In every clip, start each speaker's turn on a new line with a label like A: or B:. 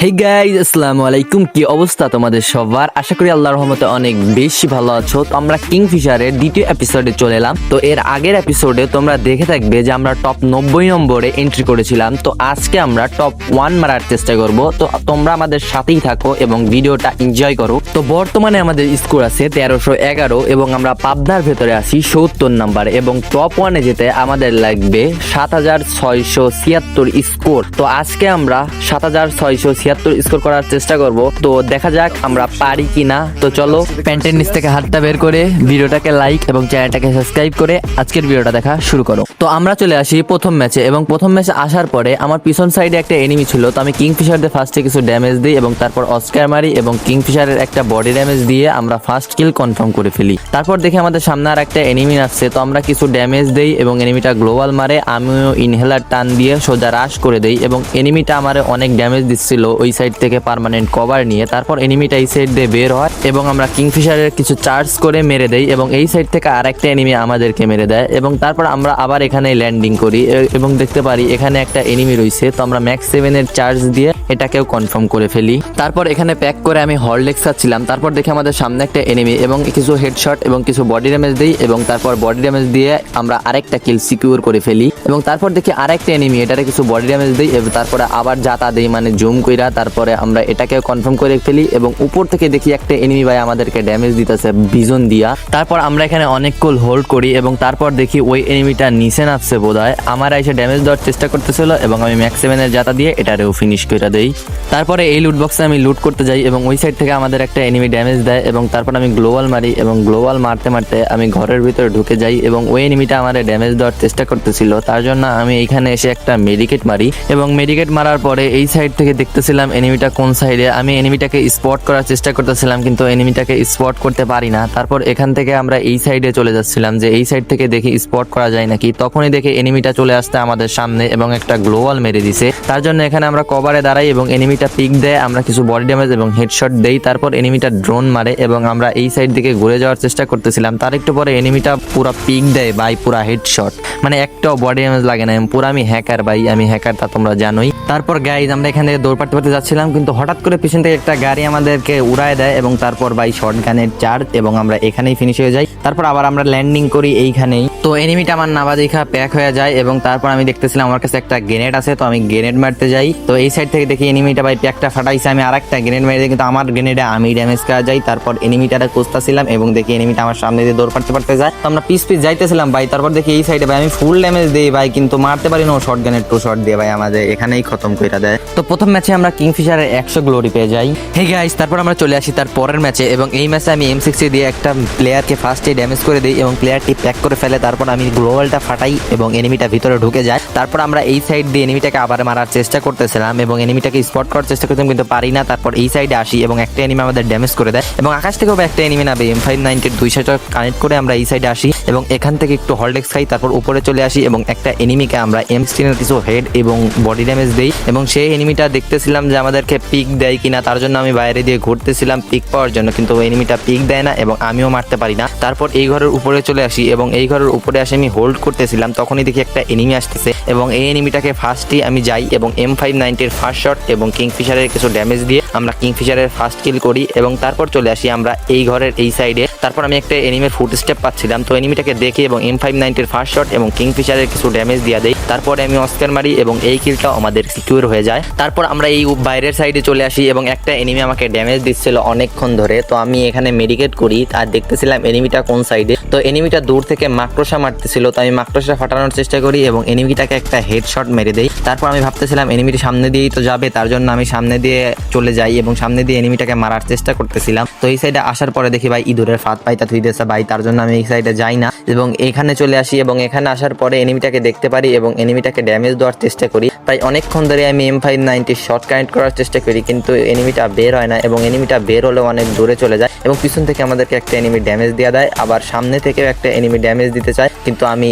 A: Hey guys, আসসালামু আলাইকুম। কি অবস্থা তোমাদের সবার? আশা করি আল্লাহর রহমতে অনেক বেশি ভালো আছো। তো আমরা কিংফিশারের দ্বিতীয় এপিসোডে চলে এলাম। তো এর আগের এপিসোডে তোমরা দেখে থাকবে যে আমরা টপ 90 নম্বরে এন্ট্রি করেছিলাম। তো আজকে আমরা টপ 1 মারার চেষ্টা করব। তো তোমরা আমাদের সাথেই থাকো এবং ভিডিওটা এনজয় করো। তো বর্তমানে আমাদের স্কোর আছে 1311 এবং আমরা পাবনার ভেতরে আছি 70 নাম্বার এবং টপ 1-এ যেতে আমাদের লাগবে 7676 স্কোর। তো আজকে আমরা 7676 স্কোর করার চেষ্টা করব। তো দেখা যাক আমরা পারি কিনা। তো চলো, প্যান্টের নিচ থেকে হাতটা বের করে ভিডিওটাকে লাইক এবং চ্যানেলটাকে সাবস্ক্রাইব করে আজকের ভিডিওটা দেখা শুরু করো। তো আমরা চলে আসি প্রথম ম্যাচে এবং প্রথম ম্যাচে আসার পরে আমার পিছন সাইডে একটা এনিমি ছিল। তো আমি কিংফিশারদের ফার্স্টে কিছু ড্যামেজ দিই এবং তারপর অস্কার মারি এবং কিংফিশারের একটা বডি ড্যামেজ দিয়ে আমরা ফার্স্ট কিল কনফার্ম করে ফেলি। তারপর দেখি আমাদের সামনে আর একটা এনিমি আসছে। তো আমরা কিছু ড্যামেজ দেই এবং এনিমিটা গ্লোবাল মারে। আমিও ইনহেলার টান দিয়ে সোজা রাশ করে দেই এবং এনিমিটা আমারে অনেক ড্যামেজ দিচ্ছিল ওই সাইড থেকে পার্মানেন্ট কভার নিয়ে। তারপর এনিমিটা এই সাইড দিয়ে বের হয় এবং আমরা কিংফিশারের কিছু চার্জ করে মেরে দেই এবং এই সাইড থেকে আরেকটা এনিমি আমাদেরকে মেরে দেয় এবং তারপর আমরা আবার এখানে ল্যান্ডিং করি এবং দেখতে পারি এখানে একটা এনিমি রয়েছে। তো আমরা ম্যাক্স 7-এর চার্জ দিয়ে এটাকেও কনফার্ম করে ফেলি। তারপর এখানে প্যাক করে আমি হরলেক্স খাচ্ছিলাম। তারপর দেখে আমাদের সামনে একটা এনিমি এবং কিছু হেডশট এবং কিছু বডি ড্যামেজ দিই এবং তারপর বডি ড্যামেজ দিয়ে আমরা আরেকটা কিল সিকিউর করে ফেলি এবং তারপর দেখি আরেকটা এনিমি, এটারে কিছু বডি ড্যামেজ দিই এবং তারপরে আবার জাতা দেই মানে জুম কইরা। তারপরে আমরা এটাকেও কনফার্ম করে ফেলি এবং উপর থেকে দেখি একটা এনিমি ভাই আমাদেরকে ড্যামেজ দিতেছে ভিজন দিয়া। তারপর আমরা এখানে অনেকক্ষণ হোল্ড করি এবং তারপর দেখি ওই এনিমিটা নিচে নামছে বোধহয়, আমার এসে ড্যামেজ দেওয়ার চেষ্টা করতেছিল এবং আমি ম্যাক্স 7-এর জাতা দিয়ে এটারেও ফিনিশ করে দেই। তারপরে এই লুট বক্সে আমি লুট করতে যাই এবং ওই সাইড থেকে আমাদের একটা এনিমি ড্যামেজ দেয় এবং তারপর আমি গ্লোবাল মারি এবং গ্লোবাল মারতে মারতে আমি ঘরের ভিতরে ঢুকে যাই এবং ওই এনিমিটা আমার ড্যামেজ দেওয়ার চেষ্টা করতেছিল। তার জন্য আমি এইখানে এসে একটা মেডিকেট মারি এবং মেডিকেট মারার পরে এই সাইড থেকে দেখতেছিলাম এনিমিটা কোন সাইডে। আমি এনিমিটাকে স্পট করার চেষ্টা করতেছিলাম কিন্তু এনিমিটাকে স্পট করতে পারি না। তারপর এখান থেকে আমরা এই সাইডে চলে যাচ্ছিলাম যে এই সাইড থেকে দেখি স্পট করা যায় নাকি। তখনই দেখে এনিমিটা চলে আসতে আমাদের সামনে এবং একটা গ্লোবাল মেরে দিছে। তার জন্য এখানে আমরা কভারে দাঁড়াই এবং এনিমিটা পিক দেয়, আমরা কিছু বডি ড্যামেজ এবং হেডশট দেই। তারপর এনিমিটা ড্রোন মারে এবং আমরা এই সাইড দিকে ঘুরে যাওয়ার চেষ্টা করতেছিলাম। তার একটু পরে এনিমিটা পুরো পিক দেয় ভাই, পুরা হেডশট, মানে একটাও বডি ড্যামেজ লাগে না। পুরো আমি হ্যাকার ভাই, আমি হ্যাকার, তা তোমরা জানোই। তারপর গাইজ আমরা এখান থেকে দৌড় পাড়তে যাচ্ছিলাম কিন্তু হঠাৎ করে পিছন থেকে একটা গাড়ি আমাদেরকে উড়ায় দেয় এবং তারপর ভাই শর্ট গানের চার্জ এবং আমরা এখানেই ফিনিশ হয়ে যাই। তারপর আবার আমরা ল্যান্ডিং করি এইখানেই। তো এনিমিটা আমার নাবাজিখা প্যাক হয়ে যায় এবং তারপর আমি দেখতেছিলাম আমার কাছে একটা গ্রেনেড আছে। তো আমি গ্রেনেড মারতে যাই। তো এই সাইড থেকে দেখি এনিমিটা ভাই প্যাকটা ফাটাইছে, আমি আর একটা গ্রেনেড মেরে দিই কিন্তু আমার গ্রেনেডে আমি ড্যামেজ করা যাই। তারপর এনিমিটারে খুঁজতেছিলাম এবং দেখি এনিমিটা আমার সামনে দিয়ে দৌড় পাড়তে যায়। তো আমরা পিস যাইতেছিলাম ভাই। তারপর দেখি এই সাইডে ভাই আমি ফুল ড্যামেজ দিই ভাই কিন্তু মারতে পারি না, শর্ট গানের 2 শট দিয়ে ভাই আমাদের এখানেই খতম করে দেয়। তো প্রথম ম্যাচে আমরা কিংফিশারের 100 গ্লোরি পেয়ে যাই। হে গাইস, তারপর আমরা চলে আসি তার পরের ম্যাচে এবং এই ম্যাচে আমি M60 দিয়ে একটা প্লেয়ারকে ফার্স্টে ড্যামেজ করে দিই এবং প্লেয়ারটি প্যাক করে ফেলে। তারপর আমি গ্লোবালটা ফাটাই এবং এনিমিটা ভিতরে ঢুকে যায়। তারপর আমরা এই সাইড দিয়ে এনিমিটাকে আবার মারার চেষ্টা করতেছিলাম এবং এনিমিটাকে স্পট করার চেষ্টা করতাম কিন্তু পারি না। তারপর এই সাইডে আসি এবং একটা এনিমি আমাদের ড্যামেজ করে দেয় এবং আকাশ থেকেও একটা এনিমি নাবে M590 2 শট কানেক্ট করে আমরা এই সাইডে আসি এবং এখান থেকে একটু হলডেক্স খাই। তারপর উপরে চলে আসি এবং একটা এনিমিকে আমরা M16 এর কিছু হেড এবং বডি ড্যামেজ দেই এবং সেই এনিমিটা দেখতেছিলাম যে আমাদেরকে পিক দেয় কিনা। তার জন্য আমি বাইরে দিয়ে ঘুরতেছিলাম পিক পাওয়ার জন্য কিন্তু ওই এনিমিটা পিক দেয় না এবং আমিও মারতে পারি না। তারপর এই ঘরের উপরে চলে আসি এবং এই ঘরের উপরে আসে আমি হোল্ড করতেছিলাম। তখনই দেখি একটা এনিমি আসতেছে এবং এই এনিমিটাকে ফার্স্টই আমি যাই এবং M590 এর ফার্স্ট শট এবং কিংফিশারের কিছু ড্যামেজ দিয়ে আমরা কিংফিশারের ফার্স্ট কিল করি এবং তারপর চলে আসি আমরা এই ঘরের এই সাইডে। তারপর আমি একটা এনিমির ফুট স্টেপ পাচ্ছিলাম, তো এনিমিটাকে দেখি এবং M590 এর ফার্স্ট শট এবং কিংফিশারের কিছু ড্যামেজ দিয়ে দেই। তারপরে আমি অস্কার মারি এবং এই কিলটা আমাদের সিকিউর হয়ে যায়। তারপর আমরা এই বাইরের সাইডে চলে আসি এবং একটা এনিমি আমাকে ড্যামেজ দিচ্ছিল অনেকক্ষণ ধরে। তো আমি এখানে মেডিকেট করি আর দেখতেছিলাম এনিমিটা কোন সাইডে। তো এনিমিটা দূর থেকে মাকড়সা মারতেছিল, তো আমি মাকড়সা ফাটানোর চেষ্টা করি এবং এনিমিটাকে একটা হেডশট মেরে দেই। তারপর আমি ভাবতেছিলাম এনিমিটি সামনে দিয়েই তো যাবে, তার জন্য আমি সামনে দিয়ে চলে যাই এবং সামনে দিয়ে এনিমিটাকে মারার চেষ্টা করতেছিলাম। তো এই সাইডে আসার পরে দেখি ভাই ইঁদুরের ফাঁদ পাইতা থুই দিয়েছে ভাই, তার জন্য আমি এই সাইডে যাই না এবং এখানে চলে আসি এবং এখানে আসার পরে এনিমিটাকে দেখতে পারি এবং এনিমিটাকে ড্যামেজ দেওয়ার চেষ্টা করি। প্রায় অনেকক্ষণ ধরে আমি M590 শর্ট কানেক্ট করার চেষ্টা করি কিন্তু এনিমিটা বের হয় না এবং এনিমিটা বের হলেও অনেক দূরে চলে যায় এবং পিছন থেকে আমাদেরকে একটা এনিমি ড্যামেজ দিয়ে দেয়, আবার সামনে থেকেও একটা এনিমি ড্যামেজ দিতে চায় কিন্তু আমি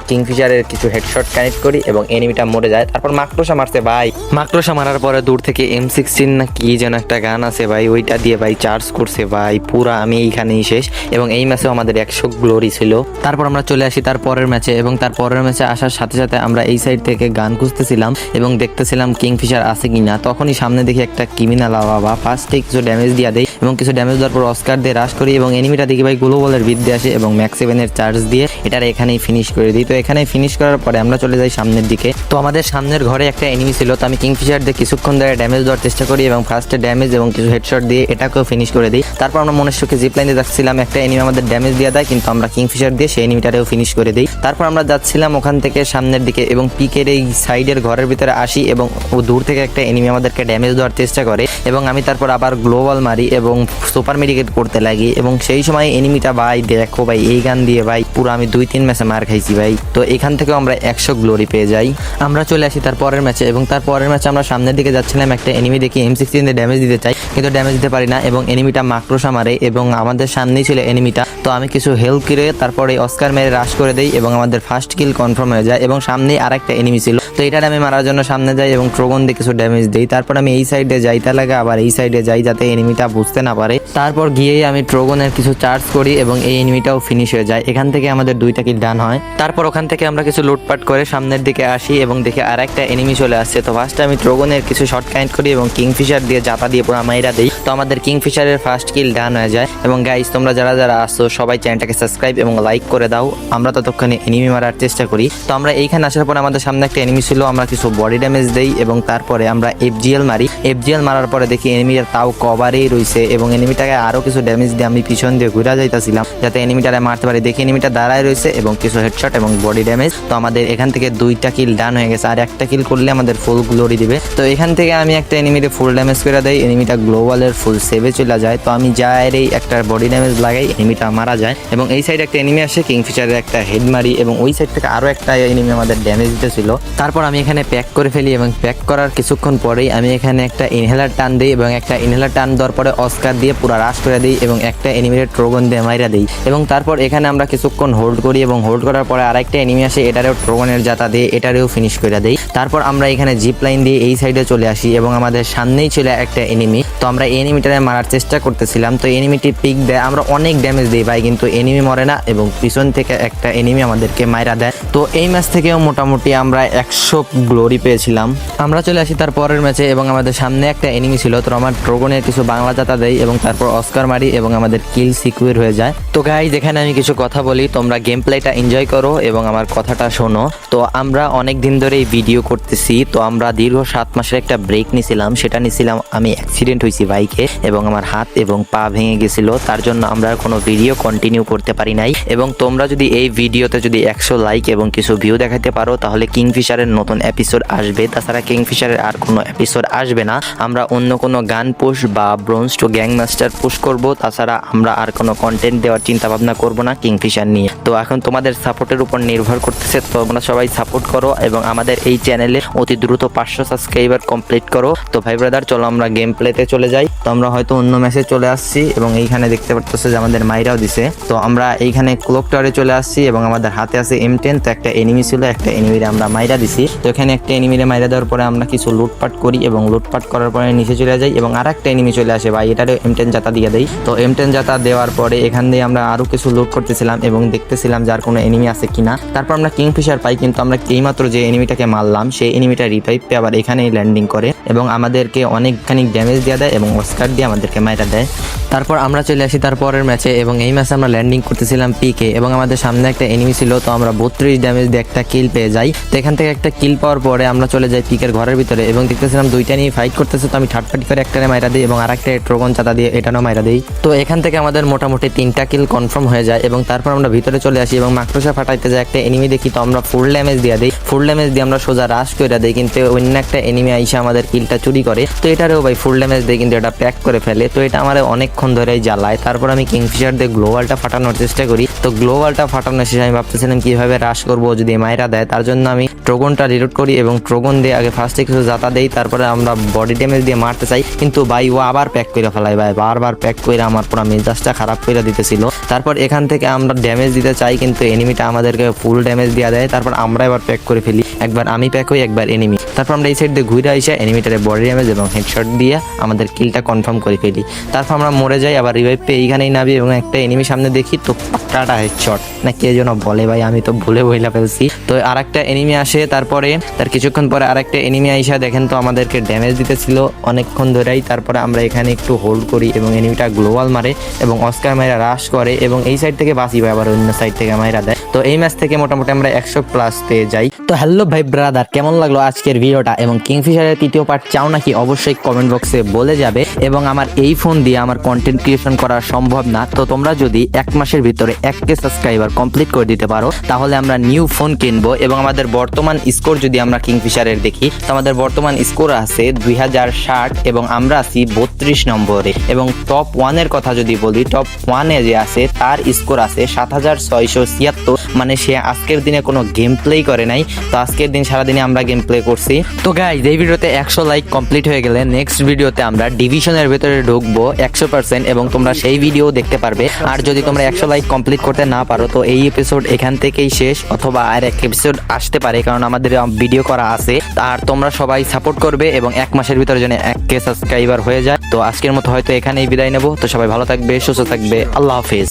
A: কিংফিশারের কিছু হেডশট কানেক্ট করি এবং এনিমিটা মরে যায়। তারপর মাকড়সা মারছে ভাই, মাকড়সা মারার পরে দূর থেকে M16 না কি যেন একটা গান আছে ভাই, ওইটা দিয়ে ভাই চার্জ করছে ভাই, পুরা আমি এইখানেই শেষ এবং এই ম্যাচেও আমাদের 100 গ্লোরি ছিল। তারপর আমরা চলে আসি তার পরের ম্যাচে এবং তার পরের ম্যাচে আসার সাথে সাথে আমরা এই সাইড থেকে গান খুঁজতেছিলাম এবং দেখতেছিলাম কিংফিশার আছে কিনা। তখনই সামনে দেখি একটা ক্রিমিনাল বাবা ফার্স্টে কিছু ড্যামেজ দিয়ে দেয় এবং কিছু ড্যামেজ দেওয়ার পর অস্কার দিয়ে রাশ করি এবং এনিমিটা দেখি ভাই গ্লোবালের বিদ্যে আসে এবং ম্যাক্স 7-এর চার্জ দিয়ে এটার এখানেই ফিনিশ করে দিই। তো এখানে ফিনিশ করার পরে আমরা চলে যাই সামনের দিকে। তো আমাদের সামনের ঘরে একটা এনিমি ছিল, তো আমি কিংফিশার দিয়ে কিছুক্ষণ ধরে ড্যামেজ দেওয়ার চেষ্টা করি এবং ফার্স্টে ড্যামেজ এবং কিছু হেডশট দিয়ে এটাকেও ফিনিশ করে দিই। তারপর আমরা মনের সুখে জিপ লাইনে যাচ্ছিলাম, একটা এনিমি আমাদের ড্যামেজ দিয়ে দেয় কিন্তু আমরা কিংফিশার দিয়ে সেই এনিমিটারেও ফিনিশ করে দিই। তারপর আমরা যাচ্ছিলাম ওখান থেকে সামনের দিকে এবং পিকের এই সাইডের ঘরের ভিতরে আসি এবং ও দূর থেকে একটা এনিমি আমাদেরকে ড্যামেজ দেওয়ার চেষ্টা করে এবং আমি তারপর আবার গ্লোবাল মারি এবং সুপার মেডিকেট করতে লাগি এবং সেই সময় এনিমিটা ভাই দেখো ভাই এই গান দিয়ে ভাই পুরো আমি 2-3 ম্যাচে মার খাইছি ভাই। তো এখান থেকেও আমরা 100 গ্লোরি পেয়ে যাই। আমরা চলে আসি তার পরের ম্যাচে এবং তার পরের ম্যাচে আমরা সামনের দিকে যাচ্ছিলাম, একটা এনিমি দেখি M16 দিয়ে ড্যামেজ দিতে চাই কিন্তু ড্যামেজ দিতে পারি না এবং এনিমিটা মাক্রোসা মারে এবং আমাদের সামনেই ছিল এনিমিটা। তো আমি কিছু হেল্প করে তারপরে অস্কার মেরে রাশ করে দেই এবং আমাদের ফার্স্ট কিল কনফার্ম হয়ে যায় এবং সামনেই আরেকটা এনিমি ছিল। তো এটার আমি মারার জন্য সামনে যাই এবং ট্রোগন দিয়ে কিছু ড্যামেজ দিই। তারপর আমি এই সাইডে যাইতে লাগে আবার এই সাইডে যাই যাতে এনিমিটা বুঝতে না পারে। তারপর গিয়েই আমি ট্রোগনের কিছু চার্জ করি এবং এই এনিমিটাও ফিনিশ হয়ে যায়। এখান থেকে আমাদের 2টা কিল ডান হয়। তারপর ওখান থেকে আমরা কিছু লুটপাট করে সামনের দিকে আসি এবং দেখি আরেকটা এনিমি চলে আসছে। তো ফার্স্টে আমি ট্রোগনের কিছু শর্ট কানেক্ট করি এবং কিংফিশার দিয়ে জাতা দিয়ে পুরো মাইরা দিই। তো আমাদের কিংফিশারের ফার্স্ট কিল ডান হয়ে যায় এবং গাইস তোমরা যারা যারা আসছো সবাই চ্যানেলটাকে সাবস্ক্রাইব এবং লাইক করে দাও। আমরা ততক্ষণে এনিমি মারার চেষ্টা করি। তো আমরা এইখানে আসার পর আমাদের সামনে একটা এনিমি ছিল, আমরা কিছু বডি ড্যামেজ দেই এবং তারপরে আমরা FGL মারি। FGL মারার পরে দেখি এনিমিটা তাও কভারেই রয়েছে এবং এনিমিটাকে আরো কিছু ড্যামেজ দিয়ে আমি পিছন দিয়ে ঘুরে যাইতাছিলাম যাতে এনিমিটারে মারতে পারি। দেখি এনিমিটা দাঁড়ায় রয়েছে এবং কিছু হেডশট এবং বডি ড্যামেজ। তো আমাদের এখান থেকে 2টা কিল ডান হয়ে গেছে, আর একটা কিল করলে আমাদের ফুল গ্লোরি দিবে। তো এখান থেকে আমি একটা এনিমিতে ফুল ড্যামেজ করে দেই, এনিমিটা গ্লোবালের ফুল সেভে চলে যায়। তো আমি যাই একটা বডি ড্যামেজ লাগাই, এনিমিটা মারা যায় এবং এই সাইডে একটা এনিমি আসে, কিংফিশারের একটা হেড মারি এবং ওই সাইড থেকে আরো একটা এনিমি আমাদের ড্যামেজ দিতেছিল। তারপর আমি এখানে প্যাক করে ফেলি এবং প্যাক করার কিছুক্ষণ পরেই আমি এখানে একটা ইনহেলার টান দিই এবং একটা ইনহেলার টান দেওয়ার পরে অস্কার দিয়ে পুরো রাশ করে দিই এবং একটা এনিমির ট্রোগন দিয়ে মাইরা দিই এবং তারপর এখানে আমরা কিছুক্ষণ হোল্ড করি এবং হোল্ড করার পরে আরেকটা এনিমি আসে, এটারেও ট্রোগনের জাতা দিয়ে এটারেও ফিনিশ করে দেই। তারপর আমরা এখানে জিপ লাইন দিয়ে এই সাইডে চলে আসি এবং আমাদের সামনেই ছিল একটা এনিমি। তো আমরা এই এনিমিটারে মারার চেষ্টা করতেছিলাম, তো এনিমিটি পিক দেয়, আমরা অনেক ড্যামেজ দিই ভাই কিন্তু এনিমি মরে না এবং পিছন থেকে একটা এনিমি আমাদেরকে মাইরা দেয়। তো এই ম্যাচ থেকেও মোটামুটি আমরা 100 গ্লোরি পেয়েছিলাম। আমরা চলে আসি তার পরের ম্যাচে এবং আমাদের সামনে একটা এনিমি ছিল, তো আমার ট্রোগনের কিছু বাংলা জাতা দেই এবং তারপর অস্কার মারি এবং আমাদের কিল সিকিউর হয়ে যায়। তো গাইস এখানে আমি কিছু কথা বলি, তোমরা গেম প্লেটা এনজয় করো এবং আমার কথাটা শোনো। তো আমরা অনেক দিন ধরে এই ভিডিও করতেছি, তো আমরা দীর্ঘ 7 মাসের একটা ব্রেক নিছিলাম। সেটা নিছিলাম আমি অ্যাক্সিডেন্ট হয়েছি বাইকে এবং আমার হাত এবং পা ভেঙে গেছিল, তার জন্য আমরা কোনো ভিডিও কন্টিনিউ করতে পারি নাই। এবং তোমরা যদি এই ভিডিওতে যদি 100 লাইক এবং কিছু ভিউ দেখাতে পারো তাহলে কিংফিশারের নতুন এপিসোড আসবে, তাছাড়া কিংফিশারের আর কোনো এপিসোড আসবে না। আমরা অন্য কোনো গান পুশ বা bronze to grandmaster push করব, তাছাড়া আমরা আর কোনো কন্টেন্ট দেওয়ার চিন্তা ভাবনা করব না কিংফিশার নিয়ে। তো এখন তোমাদের সাপোর্টের উপর নির্ভর করতেছে, তোমরা সবাই সাপোর্ট করো এবং আমাদের এই চ্যানেলে অতি দ্রুত 500 সাবস্ক্রাইবার কমপ্লিট করো। তো ভাই ব্রাদার চলো আমরা গেম প্লেতে চলে যাই। তো আমরা হয়তো অন্য ম্যাচে চলে আসছি এবং এইখানে দেখতে পাচ্ছ যে আমাদের মাইরাও দিছে। তো আমরা এইখানে ক্লক টাওয়ারে চলে আসছি এবং আমাদের হাতে আছে M10। তো একটা এনিমি ছিল, একটা এনিমিরে আমরা মাইরা দিছি। তো এখানে একটা এনিমিরে মাইরা দেওয়ার পরে আমরা কিছু লুটপাট করি এবং লুটপাট করার পরে নিচে চলে যাই এবং আরেকটা এনিমি চলে আসে ভাই, এটারে M10 জাতা দিয়ে দেই। তো M10 জাতা দেওয়ার পরে এখান দিয়ে আমরা আরো কিছু লুট করতেছিলাম এবং দেখতেছিলাম যার কোনো এনিমি আছে কিনা। তারপর আমরা কিংফিশার পাই কিন্তু আমরা এইমাত্র যে এনিমিটাকে মারলাম সেই এনিমিটা রিভাইভ পেয়ে আবার এখানেই ল্যান্ডিং করে এবং আমাদেরকে অনেকখানি ড্যামেজ দিয়ে দেয় এবং অস্কার দিয়ে আমাদেরকে মাইরা দেয়। তারপর আমরা চলে আসি তার পরের ম্যাচে এবং এই ম্যাচে আমরা ল্যান্ডিং করতেছিলাম পিকে এবং আমাদের সামনে একটা এনিমি ছিল। তো আমরা 32 ড্যামেজ দিয়ে একটা কিল পেয়ে যাই। তো এখান থেকে একটা কিল পাওয়ার পরে আমরা চলে যাই পিকের ঘরের ভিতরে এবং দেখতেছিলাম 2টা নিয়ে ফাইট করতেছে। তো আমি থার্ড পার্টি করে একটারে মাইরা দিই এবং আরেকটা ট্রোগন চাতা দিয়ে এটাও মাইরা দিই। তো এখান থেকে আমাদের মোটামুটি 3টা কিল কনফার্ম হয়ে যায় এবং তারপর আমরা ভিতরে চলে আসি এবং মাকড়সা ফাটাইতে যায় একটা এনিমি দেখি। তো আমরা ফুল ড্যামেজ দিয়ে দিই, ফুল ড্যামেজ দিয়ে আমরা সোজা রাশ করে দিই কিন্তু অন্য একটা এনিমি আইসা আমাদের কিলটা চুরি করে। তো এটারেও ভাই ফুল ড্যামেজ দিয়ে কিন্তু এটা প্যাক করে ফেলে। তো এটা আমার অনেকক্ষণ ধরেই জ্বালায়। তারপর আমি কিংফিশার দিয়ে গ্লোবালটা ফাটানোর চেষ্টা করি। তো গ্লোবালটা ফাটানোর শেষে আমি ভাবতেছিলাম কিভাবে রাশ করবো যদি মাইরা দেয়, তার জন্য আমি ট্রোগনটা
B: গেমটা রিলোড করি এবং ট্রোগন দিয়ে আগে ফার্স্টে কিছু জাতা দেই, তারপরে আমরা বডি ড্যামেজ দিয়ে মারতে চাই, কিন্তু ভাই ও আবার প্যাক করে ফেলায় ভাই, বারবার প্যাক করে আমার পুরো মেজাজটা খারাপ করে দিতেছিল। তারপর এখান থেকে আমরা ড্যামেজ দিতে চাই, কিন্তু এনিমিটা আমাদেরকে ফুল ড্যামেজ দেওয়া দেয়। তারপর আমরা এবার প্যাক করে ফেলি, একবার আমি প্যাক হই একবার এনিমি। তারপর আমরা এই সাইড দিয়ে ঘুরে আইসা এনিমিটারে বডি ড্যামেজ এবং হেডশট দিয়ে আমাদের কিলটা কনফার্ম করে ফেলি। তারপর আমরা মরে যাই, আবার রিভাইভ পেয়ে এইখানেই নামি এবং একটা এনিমি সামনে দেখি তো পাক্কাটা হেডশট না কে যেন বলে ভাই, আমি তো ভুলে বইলা ফেলছি। তো আরেকটা এনিমি আসে, তারপরে তার কিছুক্ষণ পরে আরেকটা এনিমি আইসা দেখেন তো আমাদেরকে ড্যামেজ দিতেছিল অনেকক্ষণ ধরেই। তারপরে আমরা এখানে একটু হোল্ড করি এবং এনিমিটা গ্লোবাল মারে এবং অস্কার মাইরা রাশ করে এবং এই সাইড থেকে বাঁচি ভাই, আবার অন্য সাইড থেকে মাইরা দেয়। তো এই ম্যাচ থেকে মোটামুটি আমরা 100+ পেয়ে যাই। তো হ্যালো ভাই ব্রাদার, কেমন লাগলো আজকের ভিডিওটা এবং কিংফিশারের তৃতীয় পার্ট চাও নাকি অবশ্যই কমেন্ট বক্সে বলে যাবে। এবং আমার এই ফোন দিয়ে আমার কন্টেন্ট ক্রিয়েশন করা সম্ভব না, তো তোমরা যদি 1 মাসের ভিতরে 1K সাবস্ক্রাইবার কমপ্লিট করে দিতে পারো তাহলে আমরা নিউ ফোন কিনবো। এবং আমাদের বর্তমান স্কোর যদি আমরা কিংফিশারের দেখি তো আমাদের বর্তমান স্কোর আছে 2060 এবং আমরা আছি 32 নম্বরে। এবং টপ 1-এর কথা যদি বলি, টপ 1-এ যে আছে তার স্কোর আছে 7676, মানে সে আজকের দিনে কোনো গেম প্লে করে নাই। তো আজকের দিন সারাদিনে আমরা গেম প্লে করছি। তো গাইজ এই ভিডিওতে 100 লাইক কমপ্লিট হয়ে গেলে নেক্সট ভিডিওতে আমরা ডিভিশনের ভেতরে ঢুকবো 100% এবং তোমরা সেই ভিডিও দেখতে পারবে। আর যদি তোমরা 100 লাইক কমপ্লিট করতে না পারো তো এই এপিসোড এখান থেকেই শেষ, অথবা আর এক এপিসোড আসতে পারে, কারণ আমাদের ভিডিও করা আছে। আর তোমরা সবাই সাপোর্ট করবে এবং 1 মাসের ভিতরে যেন 1K সাবস্ক্রাইবার হয়ে যায়। তো আজকের মতো হয়তো এখানেই বিদায় নেব। তো সবাই ভালো থাকবে, সুস্থ থাকবে, আল্লাহ হাফেজ।